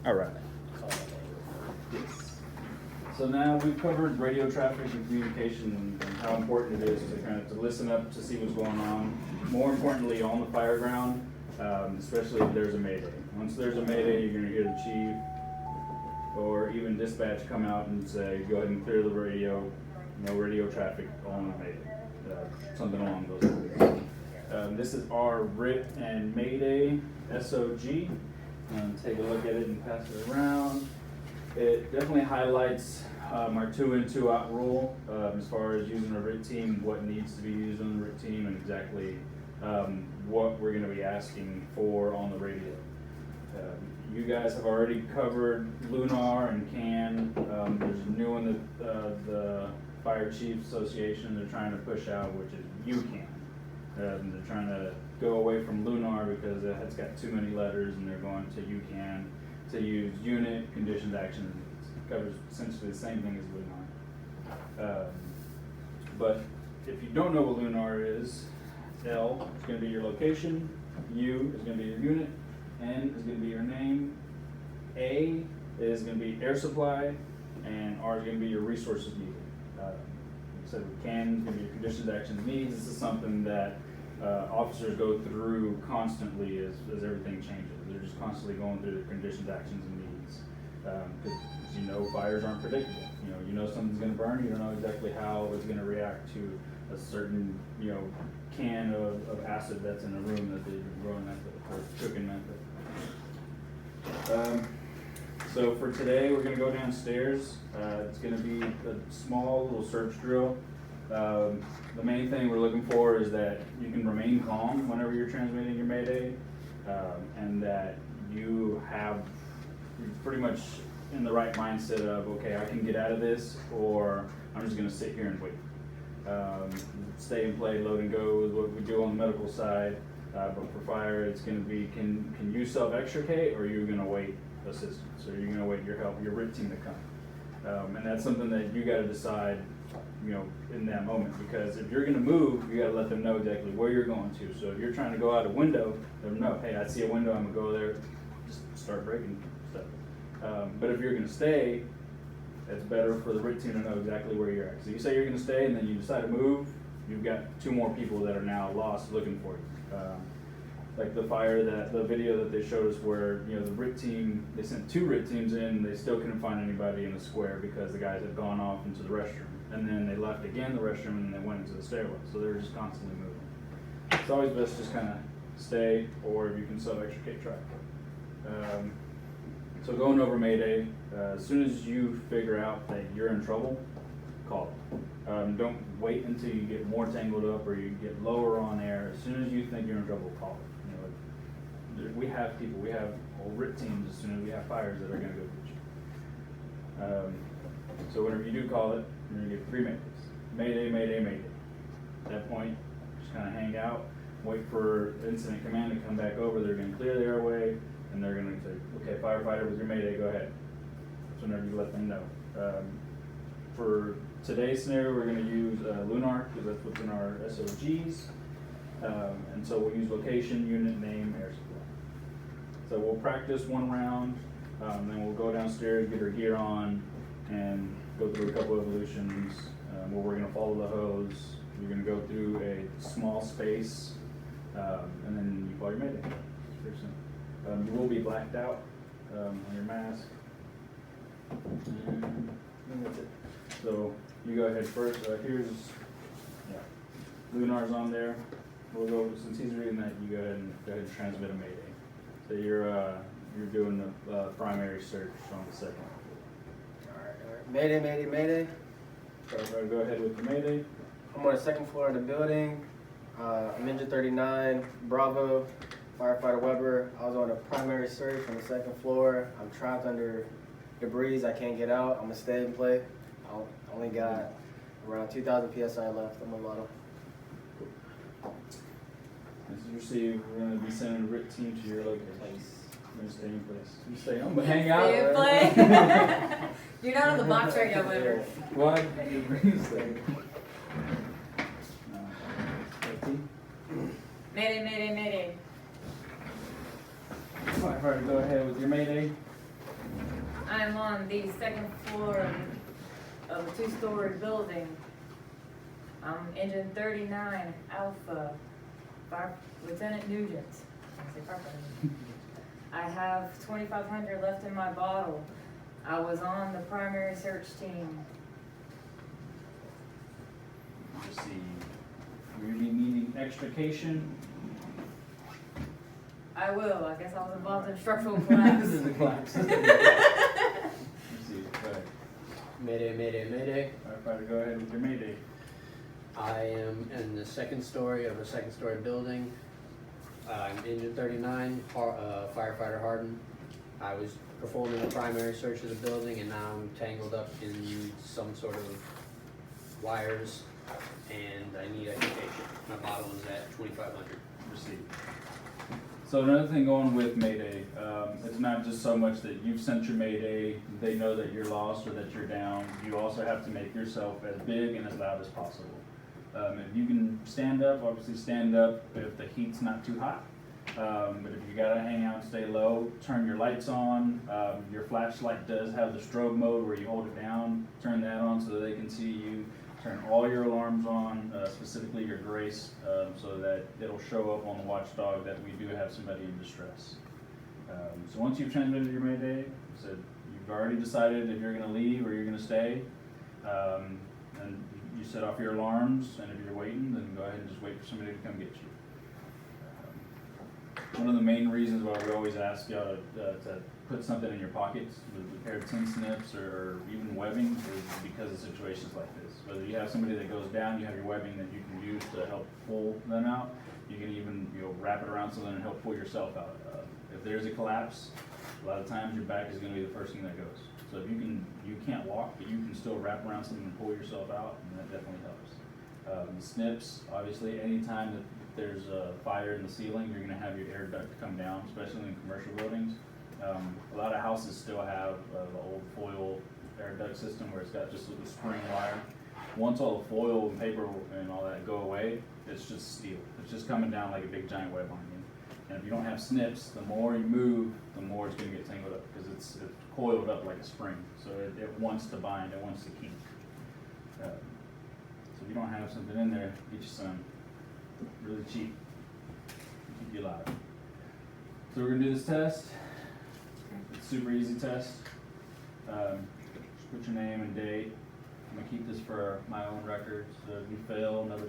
All right. Yes. So now we've covered radio traffic and communication and how important it is to kind of to listen up to see what's going on. More importantly, on the fire ground, especially if there's a mayday. Once there's a mayday, you're going to hear the chief or even dispatch come out and say, go ahead and clear the radio. No radio traffic on the mayday. Something along those lines. This is our RIT and Mayday SOG. Take a look at it and pass it around. It definitely highlights our 2 in 2 out rule as far as using a RIT team, what needs to be used on the RIT team, and exactly what we're going to be asking for on the radio. You guys have already covered Lunar and CAN. There's a new one that the Fire Chiefs Association they're trying to push out, which is UCAN. They're trying to go away from Lunar because it's got too many letters, and they're going to UCAN to use unit, conditions, actions. It covers essentially the same thing as Lunar. But if you don't know what Lunar is, L is going to be your location, U is going to be your unit, N is going to be your name, A is going to be air supply, and R is going to be your resources needed. So CAN is going to be your conditions, actions, needs. This is something that officers go through constantly as everything changes. They're just constantly going through the conditions, actions, and needs. Because you know, fires aren't predictable. You know something's going to burn. You don't know exactly how it's going to react to a certain can of acid that's in a room that they've been growing method or cooking method. So for today, we're going to go downstairs. It's going to be a small little search drill. The main thing we're looking for is that you can remain calm whenever you're transmitting your mayday, and that you're pretty much in the right mindset of, okay, I can get out of this, or I'm just going to sit here and wait. Stay and play, load and go is what we do on the medical side, but for fire, it's going to be, can you self-extricate, or are you going to wait assistance, or you're going to wait your help, your RIT team to come. And that's something that you got to decide, in that moment, because if you're going to move, you got to let them know exactly where you're going to. So if you're trying to go out a window, let them know, hey, I see a window, I'm going to go there, just start breaking stuff. But if you're going to stay, it's better for the RIT team to know exactly where you're at. So you say you're going to stay and then you decide to move, you've got 2 more people that are now lost looking for you. Like the video that they showed us where, the RIT team, they sent 2 RIT teams in, they still couldn't find anybody in the square because the guys had gone off into the restroom. And then they left again the restroom and then they went into the stairwell. So they were just constantly moving. It's always best just kind of stay, or if you can self-extricate, try. So going over Mayday, as soon as you figure out that you're in trouble, call it. Don't wait until you get more tangled up or you get lower on air. As soon as you think you're in trouble, call it. We have people, we have whole RIT teams as soon as we have fires that are going to go get you. So whenever you do call it, you're going to get 3 maydays. Mayday, mayday, mayday. At that point, just kind of hang out, wait for incident command to come back over. They're going to clear the airway, and they're going to say, okay, firefighter, with your mayday, go ahead. So whenever you let them know. For today's scenario, we're going to use Lunar, because that's what's in our SOGs. And so we'll use location, unit, name, air supply. So we'll practice 1 round, then we'll go downstairs, get our gear on, and go through a couple evolutions where we're going to follow the hose. You're going to go through a small space, and then you follow your mayday. It's pretty simple. You will be blacked out on your mask. And that's it. So you go ahead first. Lunar's on there. We'll go, since he's reading that, you go ahead and transmit a mayday. So you're doing the primary search on the second floor. All right. Mayday, mayday, mayday. So go ahead with the mayday. I'm on the 2nd floor of the building. I'm engine 39, Bravo, firefighter Weber. I was on a primary search on the 2nd floor. I'm trapped under debris. I can't get out. I'm gonna stay and play. I only got around 2,000 PSI left. I'm a lotto. As you see, we're going to be sending a RIT team to your location. You're going to stay in place. You stay home, but hang out. Stay in place. You're not on the box radio, Weber. What? Your brain's there. Mayday, mayday, mayday. Alright, go ahead with your mayday. I am on the second floor of a two-story building. I'm engine 39 Alpha, Lieutenant Nugent. I say firefighter. I have 2,500 left in my bottle. I was on the primary search team. Let's see. Will you be needing extrication? I will. I guess I was involved in structural collapse. This is the collapse. Let's see. Go ahead. Mayday, mayday, mayday. Firefighter, go ahead with your mayday. I am in the second story of a second story building. I'm engine 39, firefighter Harden. I was performing a primary search of the building and now I'm tangled up in some sort of wires and I need extrication. My bottle is at 2,500. Received. So another thing going with Mayday, it's not just so much that you've sent your Mayday, they know that you're lost or that you're down. You also have to make yourself as big and as loud as possible. If you can stand up, obviously stand up if the heat's not too hot. But if you gotta hang out, stay low, turn your lights on. Your flashlight does have the strobe mode where you hold it down, turn that on so that they can see you. Turn all your alarms on, specifically your Grace, so that it'll show up on the watchdog that we do have somebody in distress. So once you've transmitted your Mayday, said you've already decided if you're gonna leave or you're gonna stay, and you set off your alarms, and if you're waiting, then go ahead and just wait for somebody to come get you. One of the main reasons why we always ask y'all to put something in your pockets with a pair of tin snips or even webbing is because of situations like this. Whether you have somebody that goes down, you have your webbing that you can use to help pull them out. You can even wrap it around something and help pull yourself out. If there's a collapse, a lot of times your back is going to be the first thing that goes. So if you can't walk, but you can still wrap around something and pull yourself out, and that definitely helps. The snips, obviously, anytime that there's a fire in the ceiling, you're going to have your air duct come down, especially in commercial buildings. A lot of houses still have the old foil air duct system where it's got just a spring wire. Once all the foil and paper and all that go away, it's just steel. It's just coming down like a big giant web on you. And if you don't have snips, the more you move, the more it's going to get tangled up because it's coiled up like a spring. So it wants to bind, it wants to keep. So if you don't have something in there, get you some. Really cheap. Keep you alive. So we're gonna do this test. It's a super easy test. Just put your name and date. I'm gonna keep this for my own records. So if you fail, nobody